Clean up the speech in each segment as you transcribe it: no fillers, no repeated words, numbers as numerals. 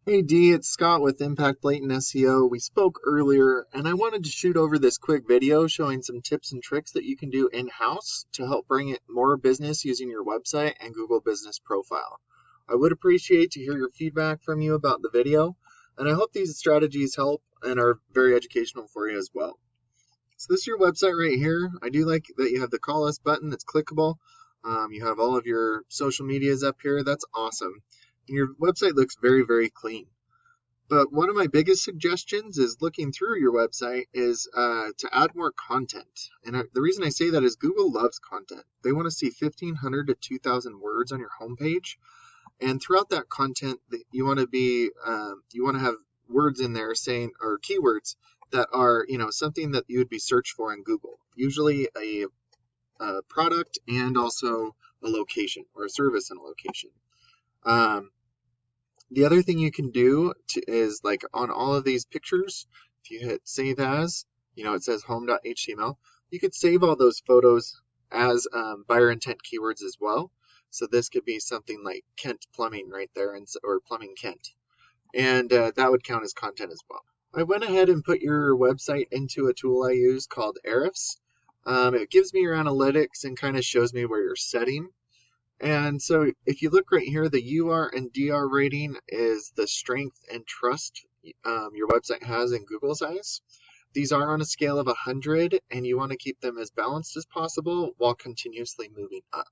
Hey Dee, it's Scott with Impact Latent SEO. We spoke earlier, and I wanted to shoot over this quick video showing some tips and tricks that you can do in-house to help bring it more business using your website and Google Business Profile. I would appreciate to hear your feedback from you about the video, and I hope these strategies help and are very educational for you as well. So this is your website right here. I do like that you have the Call Us button that's clickable. You have all of your social medias up here. That's awesome. And your website looks very, very clean. But one of my biggest suggestions is looking through your website is to add more content. And the reason I say that is Google loves content. They want to see 1,500 to 2,000 words on your homepage. And throughout that content, you want to have words in there saying, or keywords that are, something that you would be searched for in Google. Usually a product and also a location or a service in a location. The other thing you can do is like on all of these pictures, if you hit save as, it says home.html, you could save all those photos as buyer intent keywords as well. So this could be something like Kent Plumbing right there, or Plumbing Kent. And that would count as content as well. I went ahead and put your website into a tool I use called Ahrefs. It gives me your analytics and kind of shows me where you're setting. And so if you look right here, the UR and DR rating is the strength and trust your website has in Google's eyes. These are on a scale of 100, and you want to keep them as balanced as possible while continuously moving up.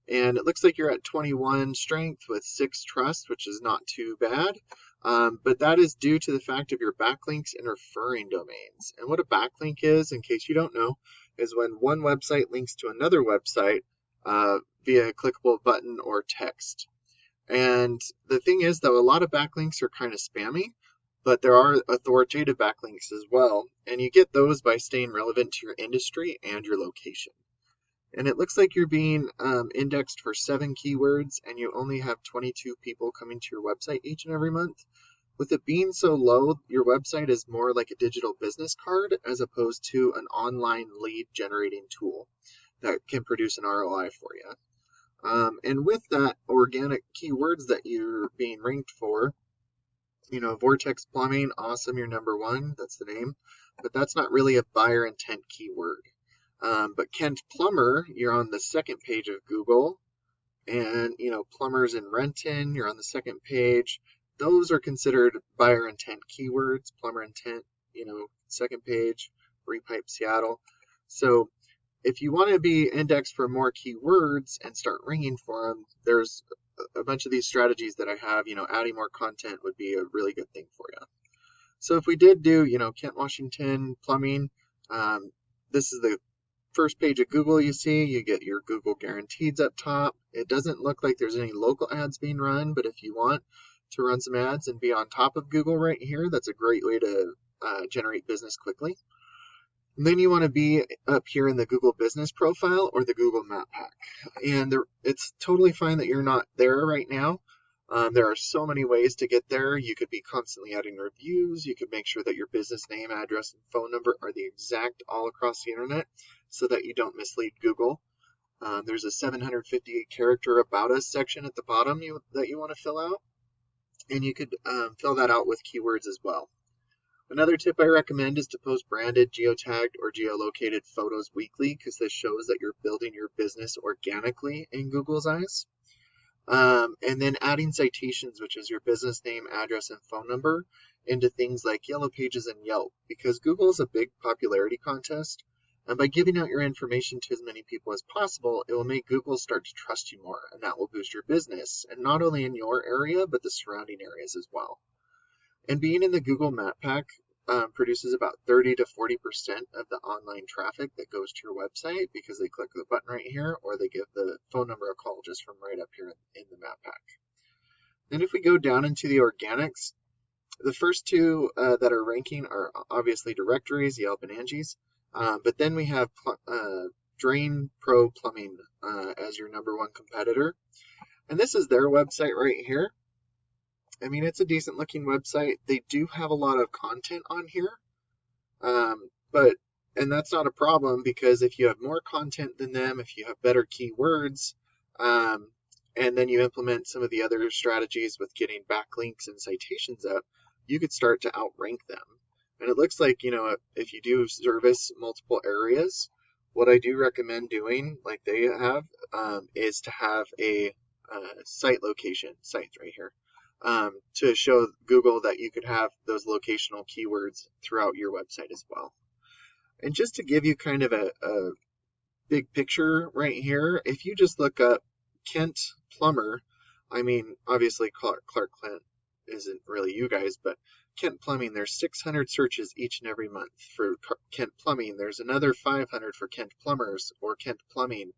And it looks like you're at 21 strength with 6 trust, which is not too bad. But that is due to the fact of your backlinks and referring domains. And what a backlink is, in case you don't know, is when one website links to another website via a clickable button or text. And the thing is, though, a lot of backlinks are kind of spammy, but there are authoritative backlinks as well. And you get those by staying relevant to your industry and your location. And it looks like you're being indexed for 7 keywords, and you only have 22 people coming to your website each and every month. With it being so low, your website is more like a digital business card as opposed to an online lead generating tool that can produce an ROI for you. And with that organic keywords that you're being ranked for, Vortex Plumbing, awesome, you're number 1, that's the name, but that's not really a buyer intent keyword. But Kent Plumber, you're on the second page of Google, and plumbers in Renton, you're on the second page. Those are considered buyer intent keywords. Plumber intent, second page. Repipe Seattle. So if you want to be indexed for more keywords and start ranking for them, there's a bunch of these strategies that I have. Adding more content would be a really good thing for you. So if we did do, Kent, Washington, plumbing, this is the first page of Google you see. You get your Google guarantees up top. It doesn't look like there's any local ads being run, but if you want to run some ads and be on top of Google right here, that's a great way to generate business quickly. And then you want to be up here in the Google Business Profile or the Google Map Pack. And it's totally fine that you're not there right now. There are so many ways to get there. You could be constantly adding reviews. You could make sure that your business name, address, and phone number are the exact all across the internet so that you don't mislead Google. There's a 758 character About Us section at the bottom that you want to fill out. And you could fill that out with keywords as well. Another tip I recommend is to post branded, geotagged, or geolocated photos weekly, because this shows that you're building your business organically in Google's eyes. And then adding citations, which is your business name, address, and phone number, into things like Yellow Pages and Yelp, because Google is a big popularity contest. And by giving out your information to as many people as possible, it will make Google start to trust you more, and that will boost your business, and not only in your area, but the surrounding areas as well. And being in the Google Map Pack produces about 30 to 40% of the online traffic that goes to your website because they click the button right here or they give the phone number a call just from right up here in the Map Pack. Then if we go down into the organics, the first two that are ranking are obviously directories, Yelp and Angie's. But then we have Drain Pro Plumbing as your number 1 competitor. And this is their website right here. I mean, it's a decent looking website. They do have a lot of content on here, and that's not a problem because if you have more content than them, if you have better keywords, and then you implement some of the other strategies with getting backlinks and citations up, you could start to outrank them. And it looks like, if you do service multiple areas, what I do recommend doing, like they have, is to have a site location, sites right here, to show Google that you could have those locational keywords throughout your website as well. And just to give you kind of a big picture right here, if you just look up Kent Plumber, I mean, obviously Clark Kent isn't really you guys, but Kent Plumbing, there's 600 searches each and every month for Kent Plumbing. There's another 500 for Kent Plumbers or Kent Plumbing.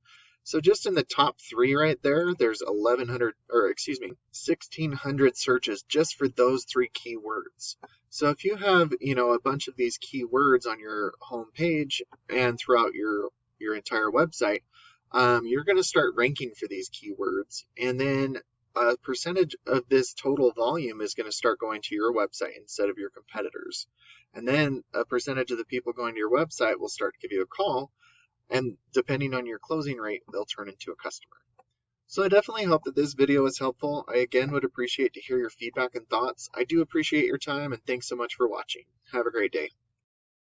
So just in the top 3 right there, there's 1,600 searches just for those 3 keywords. So if you have, a bunch of these keywords on your home page and throughout your entire website, you're going to start ranking for these keywords, and then a percentage of this total volume is going to start going to your website instead of your competitors. And then a percentage of the people going to your website will start to give you a call, and depending on your closing rate, they'll turn into a customer. So I definitely hope that this video was helpful. I again would appreciate to hear your feedback and thoughts. I do appreciate your time, and thanks so much for watching. Have a great day.